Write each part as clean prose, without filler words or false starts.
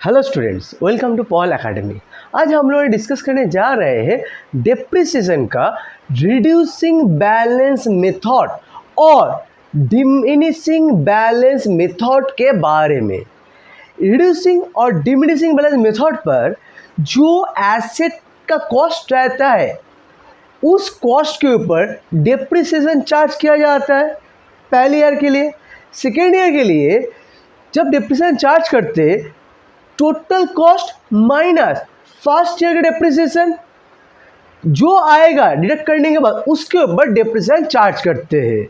Hello students, welcome to Paul academy. आज हम लोग डिस्कस करने जा रहे हैं डेप्रिसिएशन का रिड्यूसिंग बैलेंस मेथड और डिमिनिशिंग बैलेंस मेथड के बारे में। रिड्यूसिंग और डिमिनिशिंग बैलेंस मेथड पर जो एसेट का कॉस्ट रहता है उस कॉस्ट के ऊपर डेप्रिसिएशन चार्ज किया जाता है पहले ईयर के लिए। सेकेंड ईयर के लिए जब डेप्रिसिएशन चार्ज करते total cost minus first year का डेप्रिसिएशन जो आएगा डिडक्ट करने के बाद उसके ऊपर डेप्रिसिएशन चार्ज करते हैं।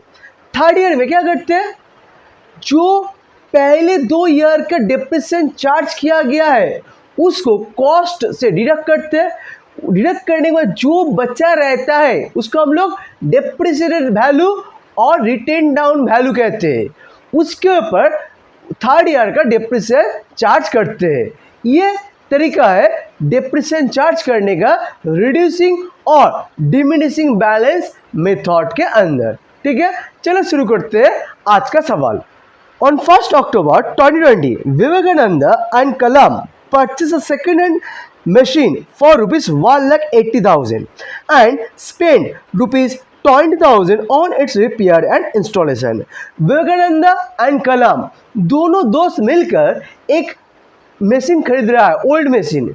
थर्ड ईयर में क्या करते हैं, जो पहले 2 ईयर का डेप्रिसिएशन चार्ज किया गया है उसको कॉस्ट से डिडक्ट करते हैं। डिडक्ट करने के बाद जो बचा रहता है उसको हम लोग डेप्रिसिएटेड वैल्यू और रिटेन डाउन वैल्यू कहते हैं। उसके ऊपर थर्ड ईयर का डेप्रिसिएशन चार्ज करते हैं। ये तरीका है डेप्रिसिएशन चार्ज करने का रिड्यूसिंग और डिमिनिशिंग बैलेंस मेथड के अंदर। ठीक है, चलो शुरू करते हैं आज का सवाल। On 1 October 2020, Vivekananda and Kalam purchased a second-hand machine for rupees 1,80,000 and spent rupees 20,000 on its repair and installation. Vivekananda and Kalam दोनों दोस्त मिलकर एक मशीन खरीद रहा है, ओल्ड मशीन।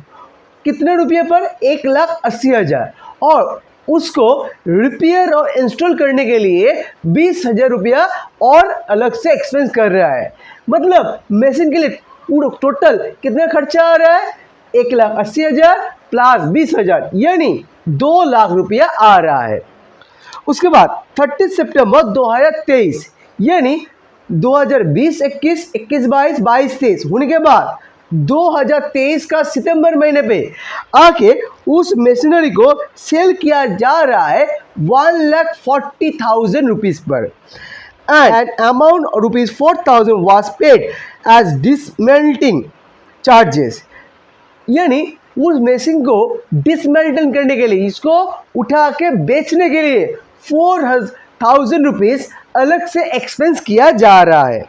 कितने रुपये पर? 1,80,000 और उसको रिपेयर और इंस्टॉल करने के लिए 20,000 रुपया और अलग से एक्सपेंस कर रहा है। मतलब मशीन के लिए पूरा टोटल कितना खर्चा आ रहा है? 1,80,000 प्लस 20,000 यानी 2 लाख रुपया आ रहा है। उसके बाद 30 सितंबर 2023 यानी 2020-21, 21-22, 22-23 होने के बाद 2023 का सितंबर महीने पे आके उस मशीनरी को सेल किया जा रहा है 1,40,000 रुपीज़ पर end amount rupees 4,000 was paid as dismantling charges. यानी उस मशीन को डिसमेंटल करने के लिए, इसको उठा के बेचने के लिए 4,000 रुपीज़ अलग से एक्सपेंस किया जा रहा है।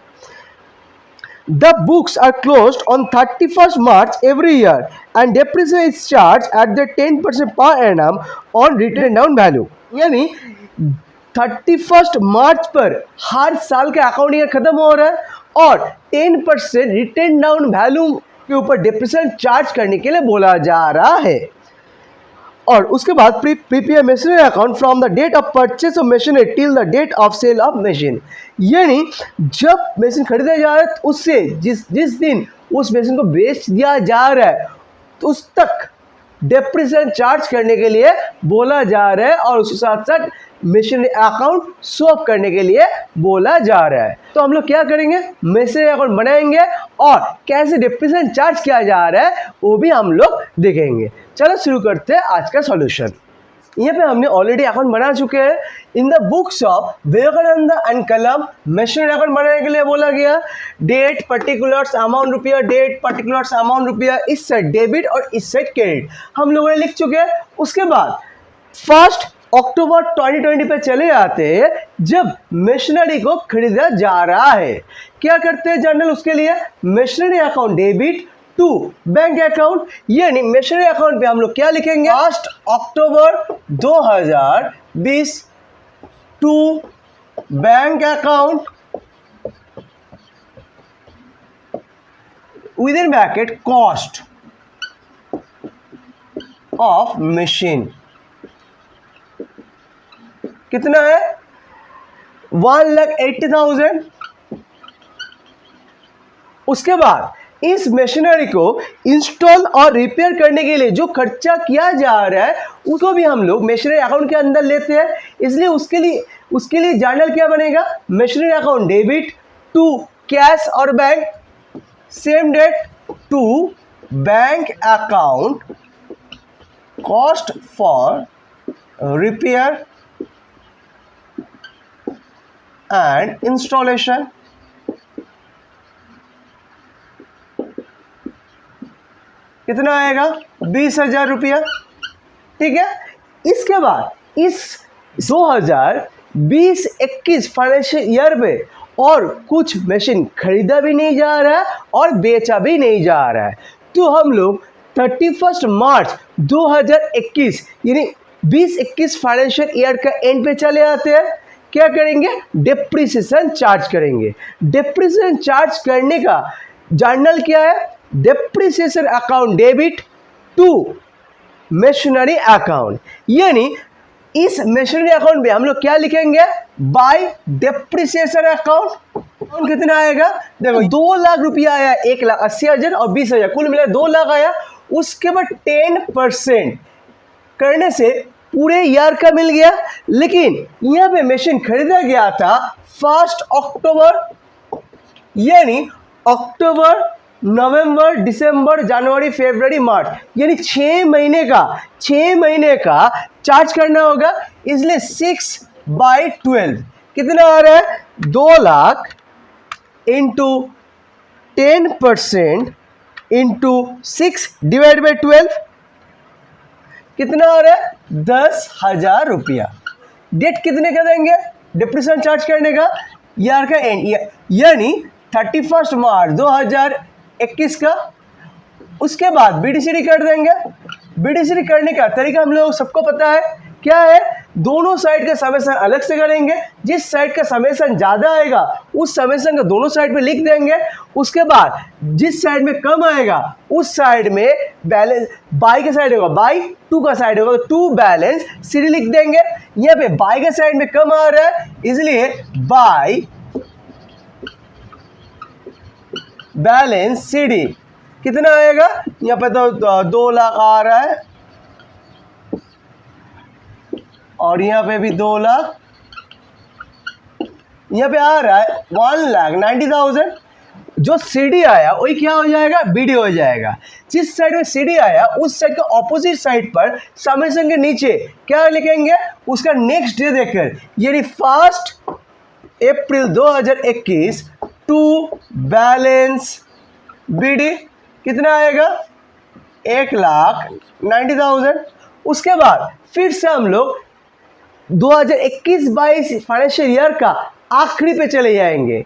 The books are closed on 31st March every year and depreciation is charged at the 10% per annum on written down value। यानी 31 मार्च पर हर साल का अकाउंटिंग खत्म हो रहा है और 10% रिटर्न डाउन वैल्यू के ऊपर डेप्रिसिएशन चार्ज करने के लिए बोला जा रहा है। और उसके बाद prepare machinery account from the date of purchase of machinery till the date of sale of machine. यानी जब मशीन खरीदा जा रहा है उससे जिस दिन उस मशीन को बेच दिया जा रहा है तो उस तक डेप्रिसिएशन चार्ज करने के लिए बोला जा रहा है और उसके साथ साथ मशीनरी अकाउंट स्वैप करने के लिए बोला जा रहा है। तो हम लोग क्या करेंगे, मशीनरी अकाउंट बनाएंगे और कैसे डेप्रिसिएशन चार्ज किया जा रहा है वो भी हम लोग देखेंगे। चलो शुरू करते हैं आज का सॉल्यूशन। यहाँ पे हमने ऑलरेडी अकाउंट बना चुके हैं। In the books of Vivekananda and कलम मशीनरी अकाउंट बनाने के लिए बोला गया डेट पर्टिकुलर्स अमाउंट रुपया, डेट पर्टिकुलर्स अमाउंट रुपया, इस साइड डेबिट और इस साइड क्रेडिट हम लोगों ने लिख चुके हैं। उसके बाद 1 अक्टूबर 2020 पे चले जाते हैं जब मशीनरी को खरीदा जा रहा है। क्या करते हैं जर्नल उसके लिए, machinery account debit to bank account. यानी मशीनरी अकाउंट पे हम लोग क्या लिखेंगे, 1 October 2020 to bank account with in bracket cost of machine कितना है, 1,80,000। उसके बाद इस मशीनरी को इंस्टॉल और रिपेयर करने के लिए जो खर्चा किया जा रहा है उसको भी हम लोग मशीनरी अकाउंट के अंदर लेते हैं। इसलिए उसके लिए जर्नल क्या बनेगा, machinery account debit to cash और bank, same date to bank account cost for repair and installation. कितना आएगा, 20,000 रुपया। ठीक है, इसके बाद इस 2020-21 फाइनेंशियल ईयर में और कुछ मशीन खरीदा भी नहीं जा रहा है और बेचा भी नहीं जा रहा है। तो हम लोग 31 मार्च 2021 यानी 2021 फाइनेंशियल ईयर का एंड पे चले आते हैं। क्या करेंगे? डेप्रिसिएशन चार्ज करेंगे। डेप्रिसिएशन चार्ज करने का जर्नल क्या है? Depreciation account debit to machinery account, यानी इस मशीनरी अकाउंट पे हम लोग क्या लिखेंगे? By depreciation account. कितना आएगा? देखो 2 लाख रुपया आया, 1,80,000 और 20,000, कुल मिला 2 लाख आया। उसके बाद 10% करने से पूरे ईयर का मिल गया। लेकिन यहाँ पे मशीन खरीदा गया था 1 अक्टूबर, यानी अक्टूबर, नवंबर, दिसंबर, जनवरी, फरवरी, मार्च, यानी 6 महीने का चार्ज करना होगा। इसलिए 6/12 कितना आ रहा है? 2 lakh into 10% into 6 divide by 12 कितना आ रहा है? 10,000 रुपया। डेट कितने का देंगे डिप्रेशन चार्ज करने का? ईयर का एंड, यानी 31 मार्च 2021 का। उसके बाद बीडीसीडी कर देंगे। बीडीसीडी करने का तरीका हम लोग सबको पता है, क्या है? दोनों साइड का समेसन अलग से करेंगे। जिस साइड का समेसन ज़्यादा आएगा उस समेसन का दोनों साइड पे लिख देंगे। उसके बाद जिस साइड में कम आएगा उस साइड में बैलेंस, बाई का साइड होगा बाई, टू का साइड होगा टू बैलेंस सीडी लिख देंगे। यहाँ पे बाई का साइड में कम आ रहा है इसलिए बाई बैलेंस सीडी कितना आएगा? यहाँ पे तो 2 लाख आ रहा है और यहाँ पे भी 2 लाख, यहाँ पे आ रहा है 1,90,000। जो सीडी आया वही क्या हो जाएगा? बीडी हो जाएगा। जिस साइड में सीडी आया उस साइड के ऑपोजिट साइड पर समेसन के नीचे क्या लिखेंगे? उसका नेक्स्ट डे देकर, यानी 1 अप्रैल 2021 टू बैलेंस बीडी कितना आएगा? 1,90,000। उसके बाद फिर से हम लोग 2021-22 फाइनेंशियल ईयर का आखिरी पे चले जाएंगे।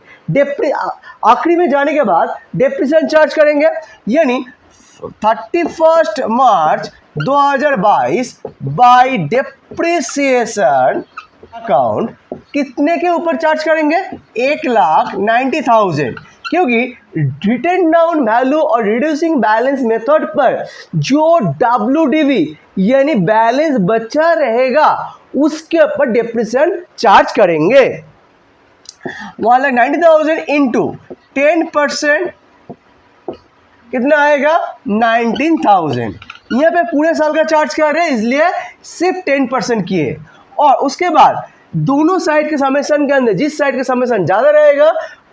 आखिरी में जाने के बाद डेप्रिसिएशन चार्ज करेंगे, यानी 31 मार्च 2022 बाय डेप्रिसिएशन अकाउंट कितने के ऊपर चार्ज करेंगे? 1,90,000, क्योंकि रिटन डाउन वैल्यू और रिड्यूसिंग बैलेंस मेथड पर जो WDV यानी बैलेंस बचा रहेगा उसके ऊपर डेप्रिसिएशन चार्ज करेंगे। 1,90,000 इंटू 10% कितना आएगा? 19,000। यहाँ पे पूरे साल का चार्ज कर रहे हैं इसलिए सिर्फ 10% किए। और उसके बाद दोनों साइड के समेसन के अंदर जिस साइड का समेसन ज़्यादा रहेगा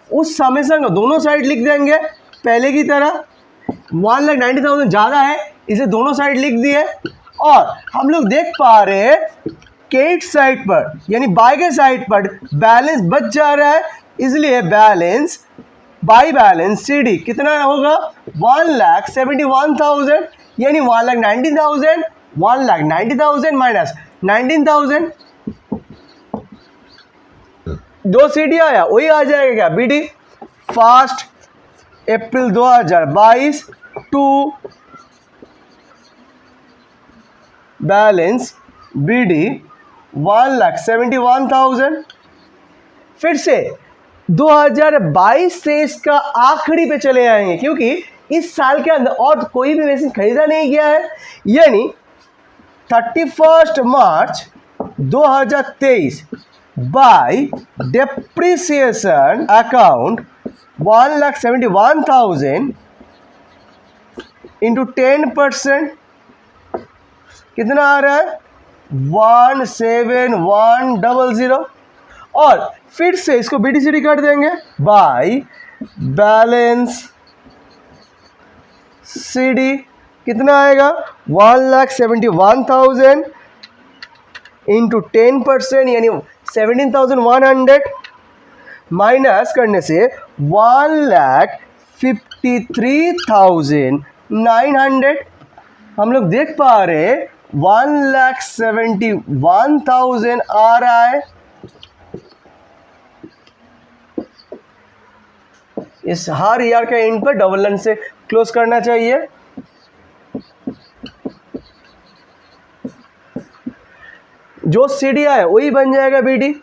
उस समेसन को दोनों साइड लिख देंगे पहले की तरह। 1,90,000 ज़्यादा है इसे दोनों साइड लिख दिए। और हम लोग देख पा रहे हैं क्रेडिट साइड पर यानी बाय के साइड पर बैलेंस बच जा रहा है, इसलिए बैलेंस बाय बैलेंस सीडी कितना होगा? 1,71,000, यानी 1,90,000, 1,90,000 माइनस 19,000। जो सीडी आया वही आ जाएगा क्या? BD 1 April 2022 to balance BD 1,71,000। फिर से 2022 से इसका आखिरी पे चले आएंगे, क्योंकि इस साल के अंदर और कोई भी मशीन खरीदा नहीं गया है, यानी 31 मार्च 2023 बाय डेप्रिसिएशन अकाउंट 1,71,000 इंटू 10% कितना आ रहा है? 1,71,000। और फिर से इसको बीडीसीडी कर देंगे बाय बैलेंस सीडी कितना आएगा? 1,71,000 इंटू 10% यानी 17,100 माइनस करने से 1,53,900। हम लोग देख पा रहे हैं 1,71,000 आ रहा है। इस हर ईयर के एंड पर डबल लाइन से क्लोज करना चाहिए। जो CD है वही बन जाएगा BD।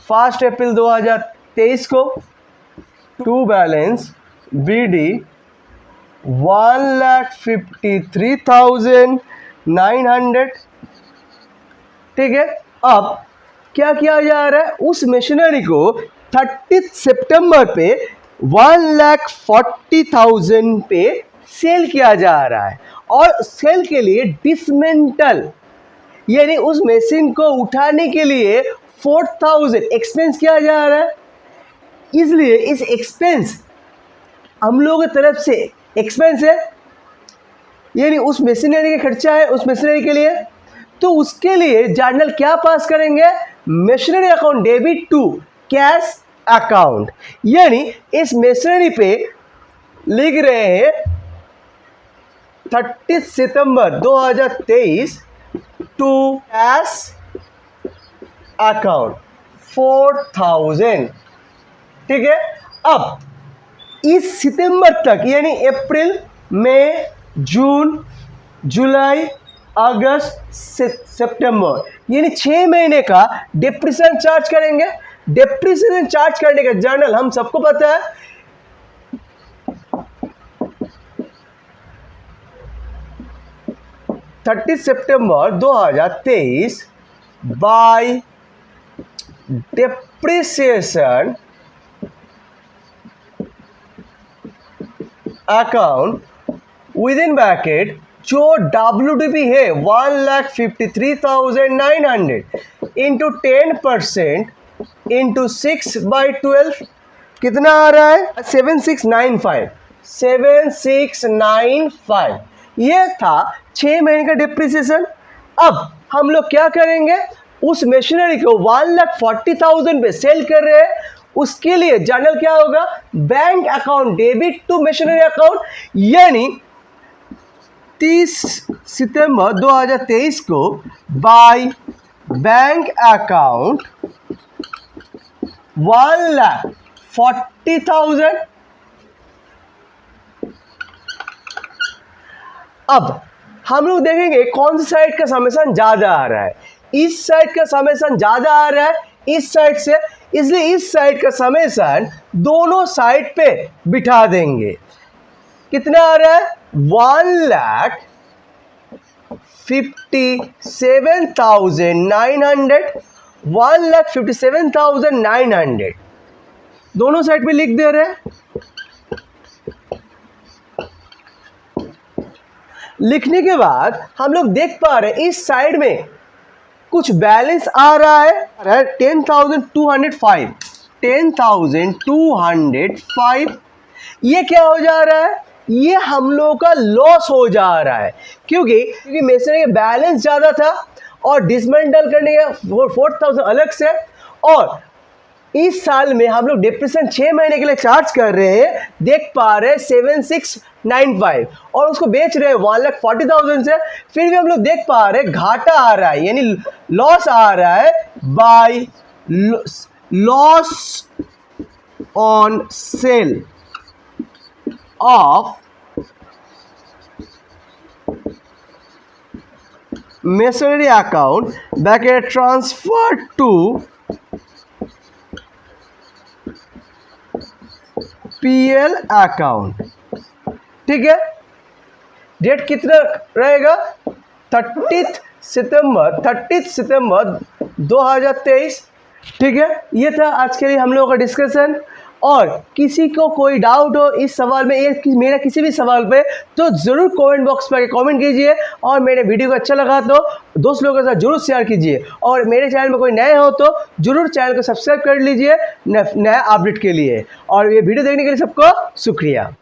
1 अप्रैल 2023 को टू बैलेंस BD 1,53,900। ठीक है, अब क्या किया जा रहा है, उस मशीनरी को 30 सितंबर पे 1,40,000 पे सेल किया जा रहा है। और सेल के लिए डिसमेंटल यानी उस मशीन को उठाने के लिए 4,000 एक्सपेंस किया जा रहा है। इसलिए इस एक्सपेंस हम लोगों की तरफ से एक्सपेंस है, यानी उस मशीनरी का खर्चा है उस मशीनरी के लिए। तो उसके लिए जर्नल क्या पास करेंगे, machinery account debit to cash account, यानी इस मशीनरी पे लिख रहे हैं 30 सितंबर 2023 टू कैश अकाउंट 4,000। ठीक है, अब इस सितंबर तक यानी अप्रैल, मई, जून, जुलाई, अगस्त, सितंबर यानी 6 महीने का डिप्रेशन चार्ज करेंगे। डिप्रेशन चार्ज करने का जर्नल हम सबको पता है, September 2023 by depreciation account within bracket जो WDP है 1,53,900 इंटू 10% इंटू 6/12 कितना आ रहा है 7695। ये था 6 महीने का डिप्रिसिएशन। अब हम लोग क्या करेंगे, उस मशीनरी को 1,40,000 पे सेल कर रहे हैं। उसके लिए जर्नल क्या होगा, bank account debit to machinery account, यानी 30 सितंबर 2023 को बाय बैंक अकाउंट 1,40,000। अब हम लोग देखेंगे कौन सी साइड का समेसन ज्यादा आ रहा है। इस साइड का समेसन ज्यादा आ रहा है इस साइड से, इसलिए इस साइड का समेसन दोनों साइड पे बिठा देंगे। कितना आ रहा है 1,57,900, 1,57,900 दोनों साइड पे लिख दे रहे हैं। लिखने के बाद हम लोग देख पा रहे हैं इस साइड में कुछ बैलेंस आ रहा है 10,205। 10,205 ये क्या हो जा रहा है, ये हम लोगों का लॉस हो जा रहा है, क्योंकि मशीनरी का बैलेंस ज़्यादा था और डिसमेंटल करने का 4,000 अलग से। और इस साल में हम लोग डिप्रेशन 6 महीने के लिए चार्ज कर रहे हैं, देख पा रहे हैं 7695 और उसको बेच रहे हैं 1,40,000 से। फिर भी हम लोग देख पा रहे हैं घाटा आ रहा है, यानी लॉस आ रहा है by loss on sale of machinery account bracket transfer to PL account। ठीक है, डेट कितना रहेगा 30 सितंबर 2023। ठीक है, ये था आज के लिए हम लोगों का डिस्कशन। और किसी को कोई डाउट हो इस सवाल में या मेरा किसी भी सवाल पे, तो ज़रूर कमेंट बॉक्स में कमेंट कीजिए। और मेरे वीडियो को अच्छा लगा तो दोस्त लोगों के साथ जरूर शेयर कीजिए। और मेरे चैनल में कोई नए हो तो जरूर चैनल को सब्सक्राइब कर लीजिए नया अपडेट के लिए। और ये वीडियो देखने के लिए सबको शुक्रिया।